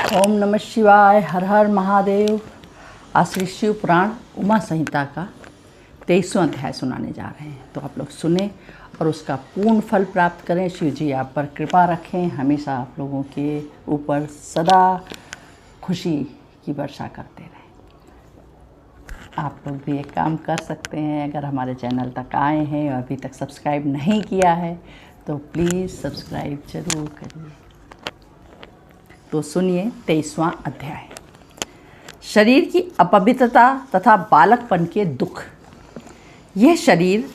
ओम नमः शिवाय। हर हर महादेव। आज श्री शिव पुराण उमा संहिता का 23वां अध्याय सुनाने जा रहे हैं, तो आप लोग सुने और उसका पूर्ण फल प्राप्त करें। शिव जी आप पर कृपा रखें, हमेशा आप लोगों के ऊपर सदा खुशी की वर्षा करते रहें। आप लोग भी एक काम कर सकते हैं, अगर हमारे चैनल तक आए हैं और अभी तक सब्सक्राइब नहीं किया है तो प्लीज़ सब्सक्राइब जरूर करिए। तो सुनिए 23वां अध्याय। शरीर की अपवित्रता तथा बालकपन के दुख। यह शरीर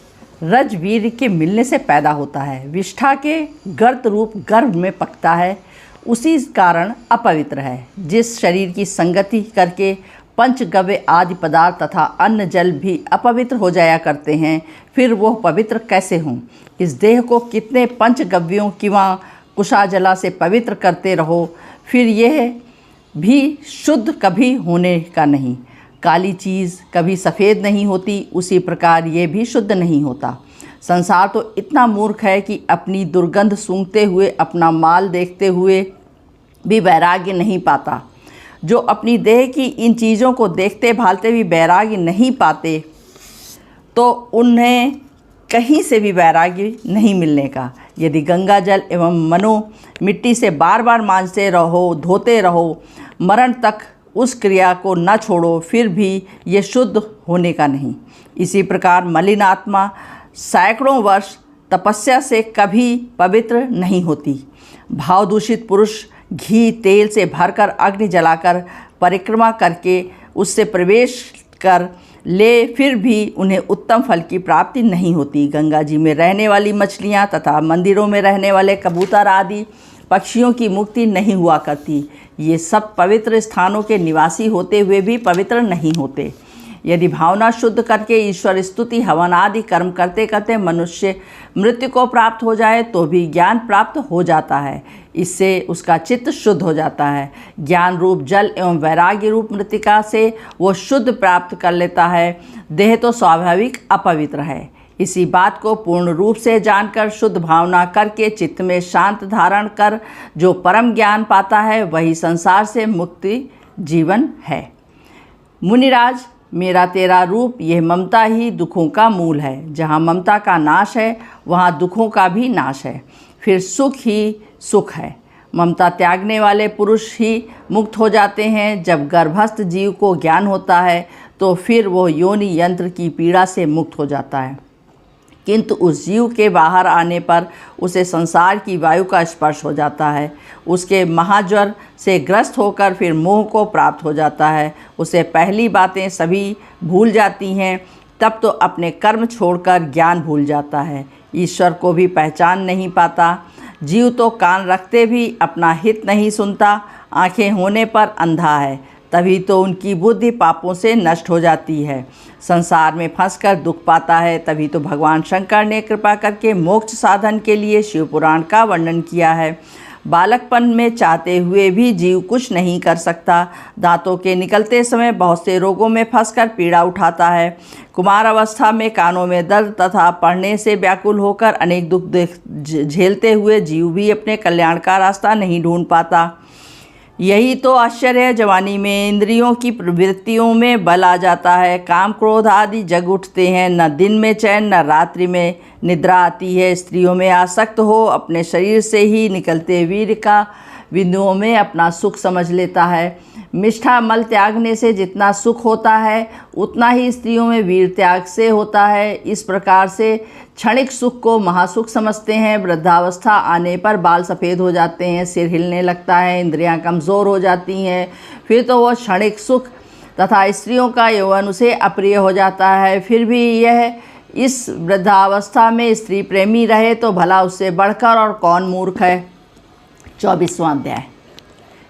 रजवीर के मिलने से पैदा होता है, विष्ठा के गर्त रूप गर्भ में पकता है, उसी कारण अपवित्र है। जिस शरीर की संगति करके पंचगव्य आदि पदार्थ तथा अन्न जल भी अपवित्र हो जाया करते हैं, फिर वह पवित्र कैसे हों। इस देह को कितने पंचगव्यों किंवा कुशाजला से पवित्र करते रहो, फिर यह भी शुद्ध कभी होने का नहीं। काली चीज़ कभी सफ़ेद नहीं होती, उसी प्रकार ये भी शुद्ध नहीं होता। संसार तो इतना मूर्ख है कि अपनी दुर्गंध सूंघते हुए, अपना माल देखते हुए भी वैराग्य नहीं पाता। जो अपनी देह की इन चीज़ों को देखते भालते भी वैराग्य नहीं पाते, तो उन्हें कहीं से भी वैराग्य नहीं मिलने का। यदि गंगा जल एवं मनो मिट्टी से बार बार मांजते रहो, धोते रहो, मरण तक उस क्रिया को न छोड़ो, फिर भी ये शुद्ध होने का नहीं। इसी प्रकार मलिन आत्मा सैकड़ों वर्ष तपस्या से कभी पवित्र नहीं होती। भाव दूषित पुरुष घी तेल से भरकर अग्नि जलाकर परिक्रमा करके उससे प्रवेश कर ले, फिर भी उन्हें उत्तम फल की प्राप्ति नहीं होती। गंगा जी में रहने वाली मछलियाँ तथा मंदिरों में रहने वाले कबूतर आदि पक्षियों की मुक्ति नहीं हुआ करती। ये सब पवित्र स्थानों के निवासी होते हुए भी पवित्र नहीं होते। यदि भावना शुद्ध करके ईश्वर स्तुति हवन आदि कर्म करते करते मनुष्य मृत्यु को प्राप्त हो जाए तो भी ज्ञान प्राप्त हो जाता है। इससे उसका चित्त शुद्ध हो जाता है। ज्ञान रूप जल एवं वैराग्य रूप मृतिका से वो शुद्ध प्राप्त कर लेता है। देह तो स्वाभाविक अपवित्र है। इसी बात को पूर्ण रूप से जानकर शुद्ध भावना करके चित्त में शांत धारण कर जो परम ज्ञान पाता है, वही संसार से मुक्ति जीवन है। मुनिराज, मेरा तेरा रूप यह ममता ही दुखों का मूल है। जहाँ ममता का नाश है वहाँ दुखों का भी नाश है। फिर सुख ही सुख है। ममता त्यागने वाले पुरुष ही मुक्त हो जाते हैं। जब गर्भस्थ जीव को ज्ञान होता है तो फिर वह योनि यंत्र की पीड़ा से मुक्त हो जाता है, किंतु उस जीव के बाहर आने पर उसे संसार की वायु का स्पर्श हो जाता है। उसके महाज्वर से ग्रस्त होकर फिर मोह को प्राप्त हो जाता है। उसे पहली बातें सभी भूल जाती हैं, तब तो अपने कर्म छोड़कर ज्ञान भूल जाता है। ईश्वर को भी पहचान नहीं पाता। जीव तो कान रखते भी अपना हित नहीं सुनता, आँखें होने पर अंधा है, तभी तो उनकी बुद्धि पापों से नष्ट हो जाती है। संसार में फंसकर दुख पाता है, तभी तो भगवान शंकर ने कृपा करके मोक्ष साधन के लिए शिव पुराण का वर्णन किया है। बालकपन में चाहते हुए भी जीव कुछ नहीं कर सकता। दांतों के निकलते समय बहुत से रोगों में फंसकर पीड़ा उठाता है। कुमार अवस्था में कानों में दर्द तथा पढ़ने से व्याकुल होकर अनेक दुख झेलते हुए जीव भी अपने कल्याण का रास्ता नहीं ढूंढ पाता। यही तो आश्चर्य है। जवानी में इंद्रियों की प्रवृत्तियों में बल आ जाता है। काम क्रोध आदि जग उठते हैं। न दिन में चैन न रात्रि में निद्रा आती है। स्त्रियों में आसक्त हो अपने शरीर से ही निकलते वीर का बिंदुओं में अपना सुख समझ लेता है। मिष्ठा मल त्यागने से जितना सुख होता है उतना ही स्त्रियों में वीर त्याग से होता है। इस प्रकार से क्षणिक सुख को महासुख समझते हैं। वृद्धावस्था आने पर बाल सफ़ेद हो जाते हैं, सिर हिलने लगता है, इंद्रियां कमज़ोर हो जाती हैं। फिर तो वह क्षणिक सुख तथा स्त्रियों का यौवन उसे अप्रिय हो जाता है। फिर भी यह इस वृद्धावस्था में स्त्री प्रेमी रहे तो भला उससे बढ़कर और कौन मूर्ख है। 24वां अध्याय।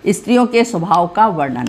स्त्रियों के स्वभाव का वर्णन।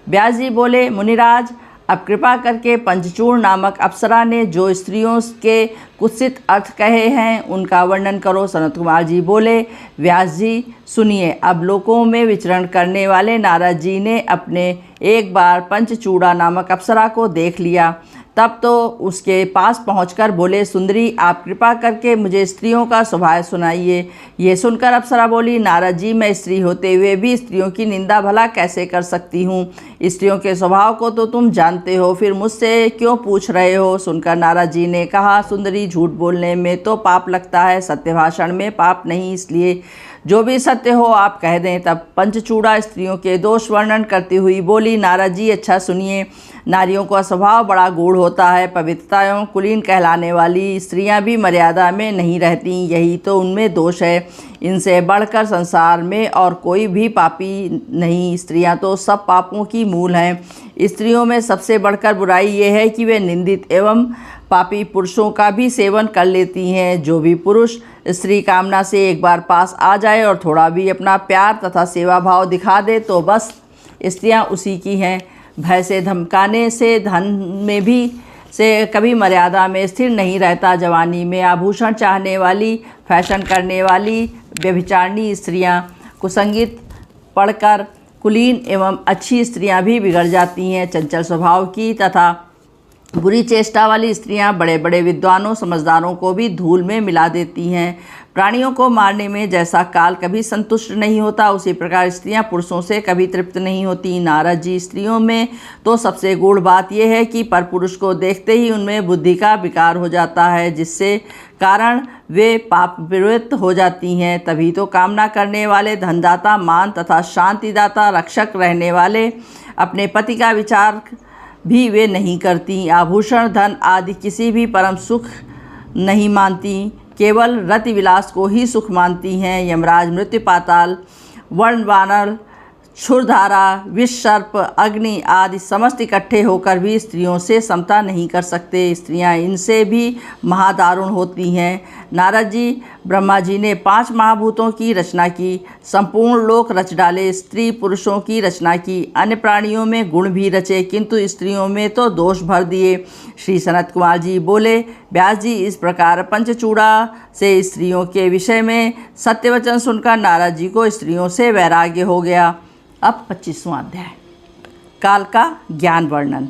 व्यास जी बोले, मुनिराज, अब कृपा करके पंचचूर्ण नामक अप्सरा ने जो स्त्रियों के कुत्सित अर्थ कहे हैं उनका वर्णन करो। सनत कुमार जी बोले, व्यास जी सुनिए, अब लोकों में विचरण करने वाले नारद जी ने अपने एक बार पंचचूड़ा नामक अप्सरा को देख लिया। तब तो उसके पास पहुंचकर बोले, सुंदरी आप कृपा करके मुझे स्त्रियों का स्वभाव सुनाइए। ये सुनकर अप्सरा बोली, नारद जी मैं स्त्री होते हुए भी स्त्रियों की निंदा भला कैसे कर सकती हूँ। स्त्रियों के स्वभाव को तो तुम जानते हो, फिर मुझसे क्यों पूछ रहे हो। सुनकर नारद जी ने कहा, सुंदरी झूठ बोलने में तो पाप लगता है, सत्य भाषण में पाप नहीं, इसलिए जो भी सत्य हो आप कह दें। तब पंचचूड़ा स्त्रियों के दोष वर्णन करती हुई बोली, नारद जी अच्छा सुनिए, नारियों का स्वभाव बड़ा गूढ़ होता है। पवित्रता एवं कुलीन कहलाने वाली स्त्रियां भी मर्यादा में नहीं रहती, यही तो उनमें दोष है। इनसे बढ़कर संसार में और कोई भी पापी नहीं, स्त्रियां तो सब पापों की मूल हैं। स्त्रियों में सबसे बढ़कर बुराई ये है कि वे निंदित एवं पापी पुरुषों का भी सेवन कर लेती हैं। जो भी पुरुष स्त्री कामना से एक बार पास आ जाए और थोड़ा भी अपना प्यार तथा सेवा भाव दिखा दे तो बस स्त्रियां उसी की हैं। भय से धमकाने से धन में भी से कभी मर्यादा में स्थिर नहीं रहता। जवानी में आभूषण चाहने वाली, फैशन करने वाली व्यभिचारिणी स्त्रियां, कुसंगीत पढ़कर कुलीन एवं अच्छी स्त्रियां भी बिगड़ जाती हैं। चंचल स्वभाव की तथा बुरी चेष्टा वाली स्त्रियां बड़े बड़े विद्वानों समझदारों को भी धूल में मिला देती हैं। प्राणियों को मारने में जैसा काल कभी संतुष्ट नहीं होता, उसी प्रकार स्त्रियां पुरुषों से कभी तृप्त नहीं होती। नारद जी, स्त्रियों में तो सबसे गूढ़ बात यह है कि परपुरुष को देखते ही उनमें बुद्धि का विकार हो जाता है, जिससे कारण वे पाप प्रवृत्त हो जाती हैं। तभी तो कामना करने वाले धनदाता, मान तथा शांतिदाता, रक्षक रहने वाले अपने पति का विचार भी वे नहीं करती। आभूषण, धन आदि किसी भी परम सुख नहीं मानती, केवल रति विलास को ही सुख मानती हैं। यमराज, मृत्यु, पाताल, वर्ण, वानर, क्षुरधारा, विष, सर्प, अग्नि आदि समस्त इकट्ठे होकर भी स्त्रियों से समता नहीं कर सकते। स्त्रियां इनसे भी महादारुण होती हैं। नारद जी, ब्रह्मा जी ने 5 महाभूतों की रचना की, संपूर्ण लोक रच डाले, स्त्री पुरुषों की रचना की, अन्य प्राणियों में गुण भी रचे, किंतु स्त्रियों में तो दोष भर दिए। श्री सनत कुमार जी बोले, व्यास जी, इस प्रकार पंचचूड़ा से स्त्रियों के विषय में सत्य वचन सुनकर नारद जी को स्त्रियों से वैराग्य हो गया। अब 25वां अध्याय, काल का ज्ञान वर्णन।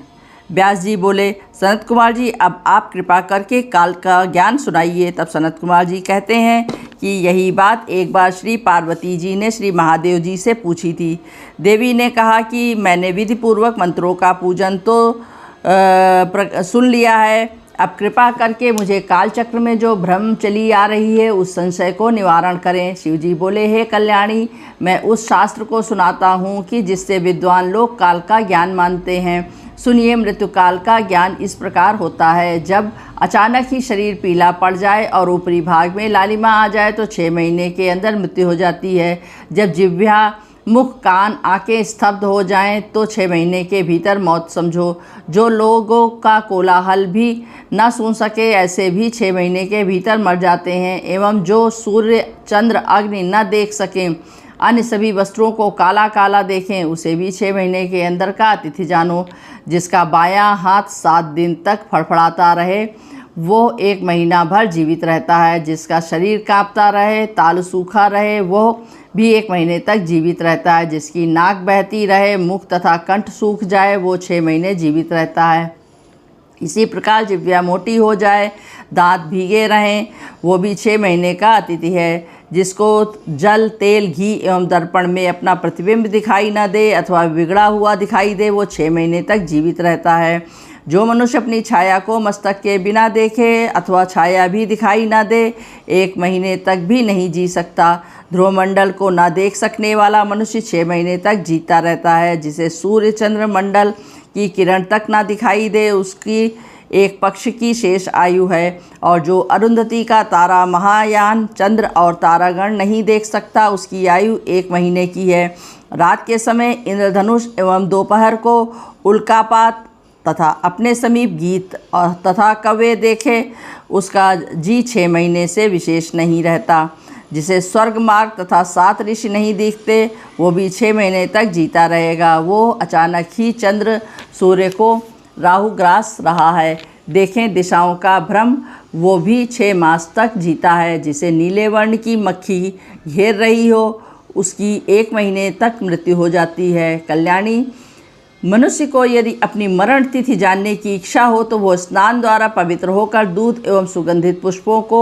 व्यास जी बोले, सनत कुमार जी अब आप कृपा करके काल का ज्ञान सुनाइए। तब सनत कुमार जी कहते हैं कि यही बात एक बार श्री पार्वती जी ने श्री महादेव जी से पूछी थी। देवी ने कहा कि मैंने विधि पूर्वक मंत्रों का पूजन तो सुन लिया है, अब कृपा करके मुझे काल चक्र में जो भ्रम चली आ रही है उस संशय को निवारण करें। शिव जी बोले, हे कल्याणी, मैं उस शास्त्र को सुनाता हूँ कि जिससे विद्वान लोग काल का ज्ञान मानते हैं। सुनिए, मृत्यु काल का ज्ञान इस प्रकार होता है, जब अचानक ही शरीर पीला पड़ जाए और ऊपरी भाग में लालिमा आ जाए तो 6 महीने के अंदर मृत्यु हो जाती है। जब जिह्वा, मुख, कान, आंखें स्तब्ध हो जाएं तो 6 महीने के भीतर मौत समझो। जो लोगों का कोलाहल भी न सुन सके ऐसे भी 6 महीने के भीतर मर जाते हैं। एवं जो सूर्य, चंद्र, अग्नि न देख सकें, अन्य सभी वस्त्रों को काला काला देखें, उसे भी 6 महीने के अंदर का अतिथि जानो। जिसका बायां हाथ 7 दिन तक फड़फड़ाता रहे वो 1 महीना भर जीवित रहता है। जिसका शरीर कांपता रहे, तालु सूखा रहे, वो भी 1 महीने तक जीवित रहता है। जिसकी नाक बहती रहे, मुख तथा कंठ सूख जाए, वो 6 महीने जीवित रहता है। इसी प्रकार जिह्वा मोटी हो जाए, दांत भीगे रहें, वो भी 6 महीने का अतिथि है। जिसको जल, तेल, घी एवं दर्पण में अपना प्रतिबिंब दिखाई न दे अथवा बिगड़ा हुआ दिखाई दे, वो 6 महीने तक जीवित रहता है। जो मनुष्य अपनी छाया को मस्तक के बिना देखे अथवा छाया भी दिखाई न दे, 1 महीने तक भी नहीं जी सकता। ध्रुवमंडल को न देख सकने वाला मनुष्य 6 महीने तक जीता रहता है। जिसे सूर्य, चंद्र मंडल की किरण तक ना दिखाई दे, उसकी 1 पक्ष की शेष आयु है। और जो अरुंधति का तारा, महायान, चंद्र और तारागण नहीं देख सकता, उसकी आयु 1 महीने की है। रात के समय इंद्रधनुष एवं दोपहर को उल्कापात तथा अपने समीप गीत और तथा कव्य देखे, उसका जी 6 महीने से विशेष नहीं रहता। जिसे स्वर्ग मार्ग तथा 7 ऋषि नहीं दिखते, वो भी 6 महीने तक जीता रहेगा। वो अचानक ही चंद्र सूर्य को राहु ग्रास रहा है, देखें दिशाओं का भ्रम, वो भी 6 मास तक जीता है। जिसे नीले वर्ण की मक्खी घेर रही हो, उसकी 1 महीने तक मृत्यु हो जाती है। कल्याणी, मनुष्य को यदि अपनी मरण तिथि जानने की इच्छा हो तो वो स्नान द्वारा पवित्र होकर दूध एवं सुगंधित पुष्पों को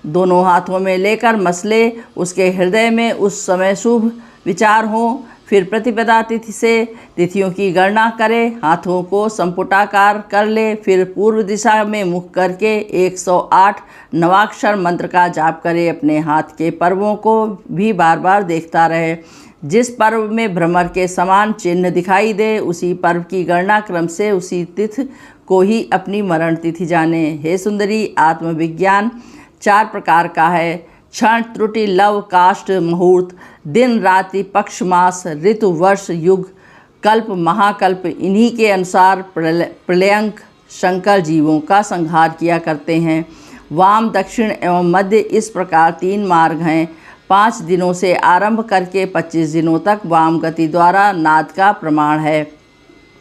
दोनों हाथों में लेकर मसले, उसके हृदय में उस समय शुभ विचार हों। फिर प्रतिपदा तिथि से तिथियों की गणना करे, हाथों को संपुटाकार कर ले, फिर पूर्व दिशा में मुख करके 108 नवाक्षर मंत्र का जाप करे। अपने हाथ के पर्वों को भी बार बार देखता रहे। जिस पर्व में भ्रमर के समान चिन्ह दिखाई दे, उसी पर्व की गणना क्रम से उसी तिथि को ही अपनी मरण तिथि जाने। हे सुंदरी, आत्मविज्ञान 4 प्रकार का है: क्षण, त्रुटि, लव, काष्ठ, मुहूर्त, दिन, रात्रि, पक्ष, मास, ऋतु, वर्ष, युग, कल्प, महाकल्प। इन्हीं के अनुसार प्रलयंक शंकर जीवों का संहार किया करते हैं। वाम, दक्षिण एवं मध्य इस प्रकार 3 मार्ग हैं। 5 दिनों से आरंभ करके 25 दिनों तक वाम गति द्वारा नाद का प्रमाण है।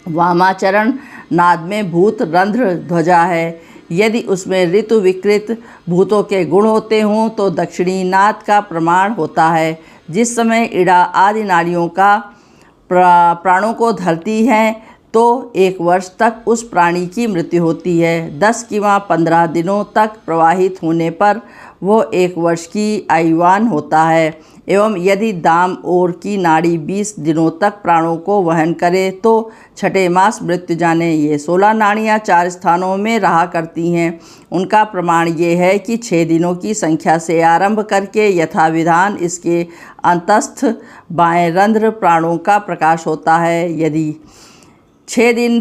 वामाचरण नाद में भूत रंध्र ध्वजा है। यदि उसमें ऋतु विकृत भूतों के गुण होते हों तो दक्षिणी नाद का प्रमाण होता है। जिस समय इड़ा आदि नारियों का प्राणों को धरती हैं तो 1 वर्ष तक उस प्राणी की मृत्यु होती है। 10 किंवा 15 दिनों तक प्रवाहित होने पर वो 1 वर्ष की आयुवान होता है। एवं यदि दाम ओर की नाड़ी 20 दिनों तक प्राणों को वहन करे तो 6ठे मास मृत्यु जाने। ये 16 नाड़ियाँ 4 स्थानों में रहा करती हैं। उनका प्रमाण ये है कि 6 दिनों की संख्या से आरंभ करके यथाविधान इसके अंतस्थ बाएं रंध्र प्राणों का प्रकाश होता है। यदि 6 दिन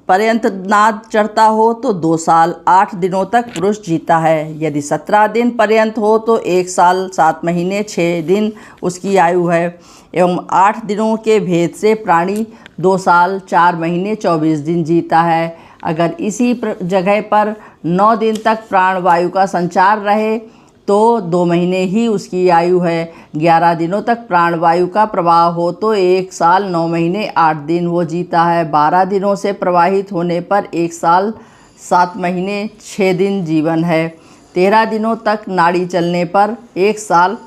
पर्यंत नाद चढ़ता हो तो 2 साल 8 दिनों तक पुरुष जीता है। यदि 17 दिन पर्यंत हो तो 1 साल 7 महीने 6 दिन उसकी आयु है। एवं 8 दिनों के भेद से प्राणी 2 साल 4 महीने 24 दिन जीता है। अगर इसी जगह पर 9 दिन तक प्राण वायु का संचार रहे तो 2 महीने ही उसकी आयु है। 11 दिनों तक प्राणवायु का प्रवाह हो तो 1 साल 9 महीने 8 दिन वो जीता है। 12 दिनों से प्रवाहित होने पर 1 साल 7 महीने 6 दिन जीवन है। 13 दिनों तक नाड़ी चलने पर 1 साल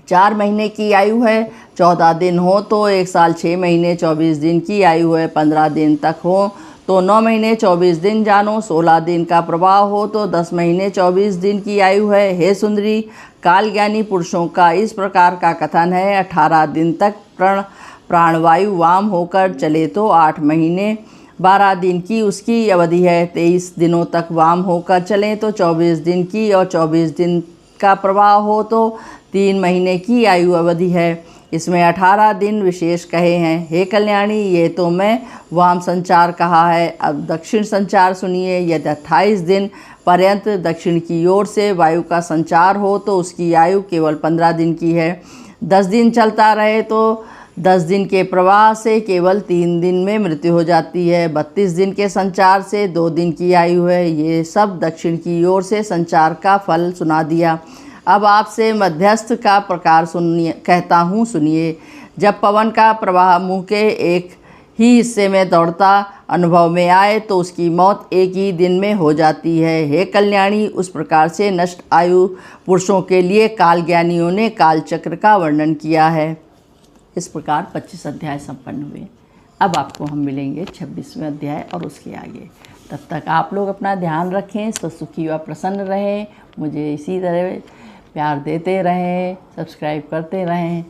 4 महीने की आयु है। 14 दिन हो तो 1 साल 6 महीने 24 दिन की आयु है। 15 दिन तक हो तो 9 महीने 24 दिन जानो। 16 दिन का प्रवाह हो तो 10 महीने 24 दिन की आयु है। हे सुंदरी, कालज्ञानी पुरुषों का इस प्रकार का कथन है: 18 दिन तक प्राणवायु वाम होकर चले तो 8 महीने 12 दिन की उसकी अवधि है। 23 दिनों तक वाम होकर चलें तो 24 दिन की, और 24 दिन का प्रवाह हो तो 3 महीने की आयु अवधि है। इसमें 18 दिन विशेष कहे हैं। हे कल्याणी, ये तो मैं वाम संचार कहा है। अब दक्षिण संचार सुनिए। यदि 28 दिन पर्यंत दक्षिण की ओर से वायु का संचार हो तो उसकी आयु केवल 15 दिन की है। 10 दिन चलता रहे तो 10 दिन के प्रवाह से केवल 3 दिन में मृत्यु हो जाती है। 32 दिन के संचार से 2 दिन की आयु है। ये सब दक्षिण की ओर से संचार का फल सुना दिया। अब आपसे मध्यस्थ का प्रकार कहता हूँ, सुनिए। जब पवन का प्रवाह मुँह के एक ही हिस्से में दौड़ता अनुभव में आए तो उसकी मौत एक ही दिन में हो जाती है। हे कल्याणी, उस प्रकार से नष्ट आयु पुरुषों के लिए काल ज्ञानियों ने काल चक्र का वर्णन किया है। इस प्रकार 25 अध्याय संपन्न हुए। अब आपको हम मिलेंगे 26वें अध्याय और उसके आगे। तब तक आप लोग अपना ध्यान रखें, सुखी व प्रसन्न रहें, मुझे इसी तरह प्यार देते रहें, सब्सक्राइब करते रहें।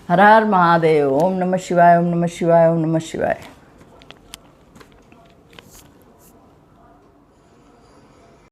हर हर महादेव। ओम नमः शिवाय, ओम नमः शिवाय, ओम नमः शिवाय।